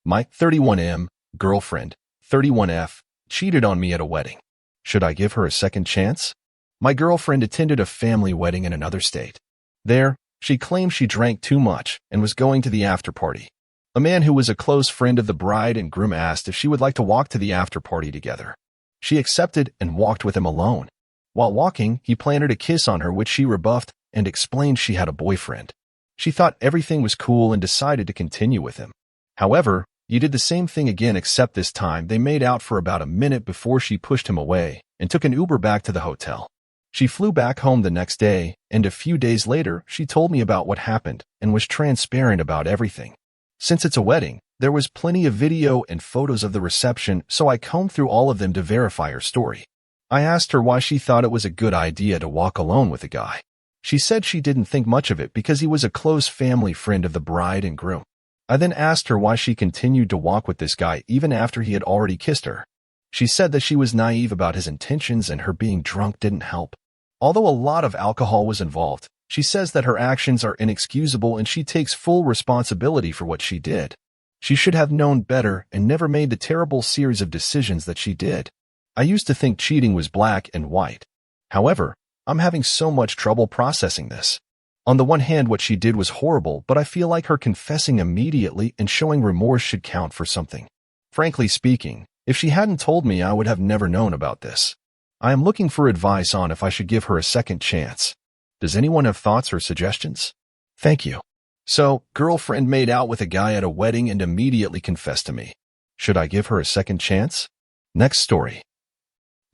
My 31M girlfriend, 31F, cheated on me at a wedding. Should I give her a second chance? My girlfriend attended a family wedding in another state. There, she claimed she drank too much and was going to the after party. A man who was a close friend of the bride and groom asked if she would like to walk to the after party together. She accepted and walked with him alone. While walking, he planted a kiss on her, which she rebuffed and explained she had a boyfriend. She thought everything was cool and decided to continue with him. However, he did the same thing again, except this time they made out for about a minute before she pushed him away and took an Uber back to the hotel. She flew back home the next day, and a few days later, she told me about what happened and was transparent about everything. Since it's a wedding, there was plenty of video and photos of the reception, so I combed through all of them to verify her story. I asked her why she thought it was a good idea to walk alone with a guy. She said she didn't think much of it because he was a close family friend of the bride and groom. I then asked her why she continued to walk with this guy even after he had already kissed her. She said that she was naive about his intentions and her being drunk didn't help. Although a lot of alcohol was involved, she says that her actions are inexcusable and she takes full responsibility for what she did. She should have known better and never made the terrible series of decisions that she did. I used to think cheating was black and white. However, I'm having so much trouble processing this. On the one hand, what she did was horrible, but I feel like her confessing immediately and showing remorse should count for something. Frankly speaking, if she hadn't told me, I would have never known about this. I am looking for advice on if I should give her a second chance. Does anyone have thoughts or suggestions? Thank you. So, girlfriend made out with a guy at a wedding and immediately confessed to me. Should I give her a second chance? Next story.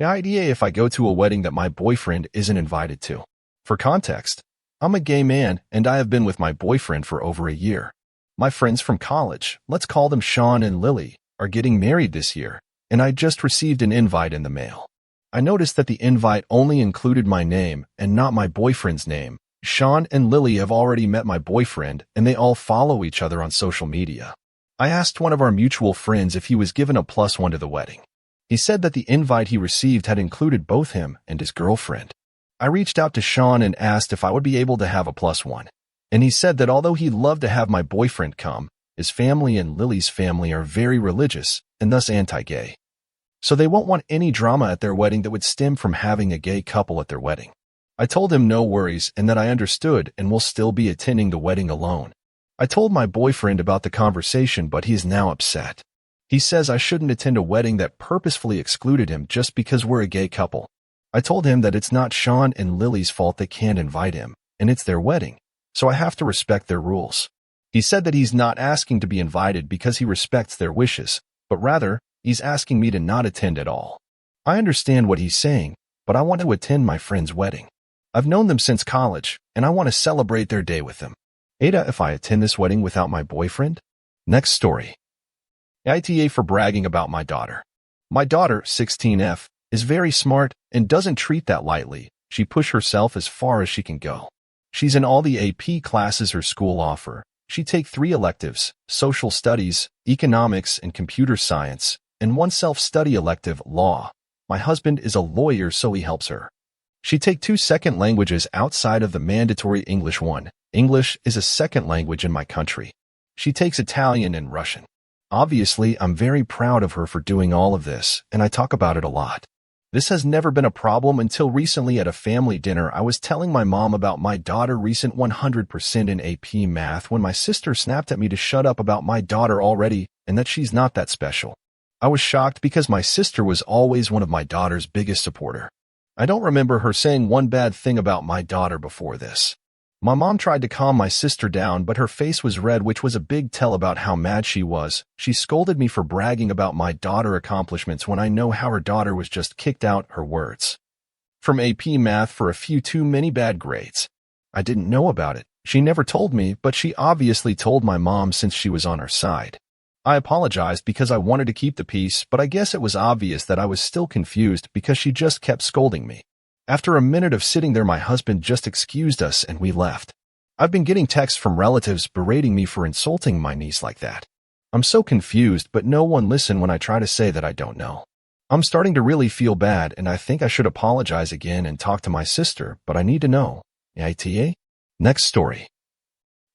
The idea if I go to a wedding that my boyfriend isn't invited to. For context, I'm a gay man and I have been with my boyfriend for over a year. My friends from college, let's call them Sean and Lily, are getting married this year, and I just received an invite in the mail. I noticed that the invite only included my name and not my boyfriend's name. Sean and Lily have already met my boyfriend and they all follow each other on social media. I asked one of our mutual friends if he was given a +1 to the wedding. He said that the invite he received had included both him and his girlfriend. I reached out to Sean and asked if I would be able to have a +1, and he said that although he'd love to have my boyfriend come, his family and Lily's family are very religious and thus anti-gay. So they won't want any drama at their wedding that would stem from having a gay couple at their wedding. I told him no worries and that I understood and will still be attending the wedding alone. I told my boyfriend about the conversation, but he is now upset. He says I shouldn't attend a wedding that purposefully excluded him just because we're a gay couple. I told him that it's not Sean and Lily's fault they can't invite him, and it's their wedding, so I have to respect their rules. He said that he's not asking to be invited because he respects their wishes, but rather, he's asking me to not attend at all. I understand what he's saying, but I want to attend my friend's wedding. I've known them since college, and I want to celebrate their day with them. Ada, if I attend this wedding without my boyfriend? Next story. ITA for bragging about my daughter. My daughter, 16F, is very smart and doesn't treat that lightly. She pushed herself as far as she can go. She's in all the AP classes her school offer. She take 3 electives, social studies, economics, and computer science, and 1 self-study elective, law. My husband is a lawyer, so he helps her. She take 2 second languages outside of the mandatory English one. English is a second language in my country. She takes Italian and Russian. Obviously, I'm very proud of her for doing all of this, and I talk about it a lot. This has never been a problem until recently at a family dinner. I was telling my mom about my daughter recent 100% in AP math when my sister snapped at me to shut up about my daughter already and that she's not that special. I was shocked because my sister was always one of my daughter's biggest supporter. I don't remember her saying one bad thing about my daughter before this. My mom tried to calm my sister down, but her face was red, which was a big tell about how mad she was. She scolded me for bragging about my daughter accomplishments when I know how her daughter was just kicked out, her words. From AP math for a few too many bad grades. I didn't know about it. She never told me, but she obviously told my mom since she was on her side. I apologized because I wanted to keep the peace, but I guess it was obvious that I was still confused because she just kept scolding me. After a minute of sitting there, my husband just excused us and we left. I've been getting texts from relatives berating me for insulting my niece like that. I'm so confused, but no one listened when I try to say that I don't know. I'm starting to really feel bad, and I think I should apologize again and talk to my sister, but I need to know. ITA? Next story.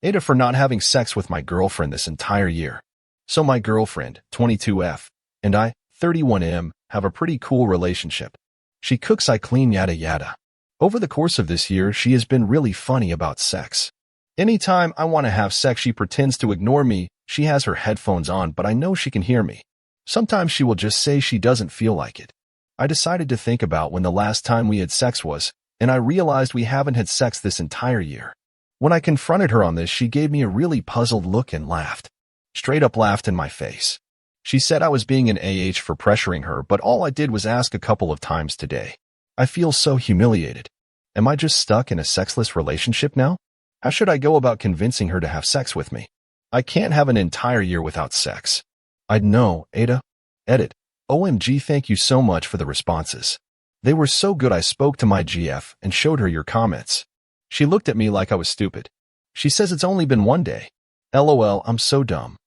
Ada for not having sex with my girlfriend this entire year. So my girlfriend, 22F, and I, 31M, have a pretty cool relationship. She cooks, I clean, yada yada. Over the course of this year, she has been really funny about sex. Anytime I want to have sex, she pretends to ignore me. She has her headphones on, but I know she can hear me. Sometimes she will just say she doesn't feel like it. I decided to think about when the last time we had sex was, and I realized we haven't had sex this entire year. When I confronted her on this, she gave me a really puzzled look and laughed. Straight up laughed in my face. She said I was being an AH for pressuring her, but all I did was ask a couple of times today. I feel so humiliated. Am I just stuck in a sexless relationship now? How should I go about convincing her to have sex with me? I can't have an entire year without sex. I'd know, Ada. Edit. OMG, thank you so much for the responses. They were so good. I spoke to my GF and showed her your comments. She looked at me like I was stupid. She says it's only been one day. LOL, I'm so dumb.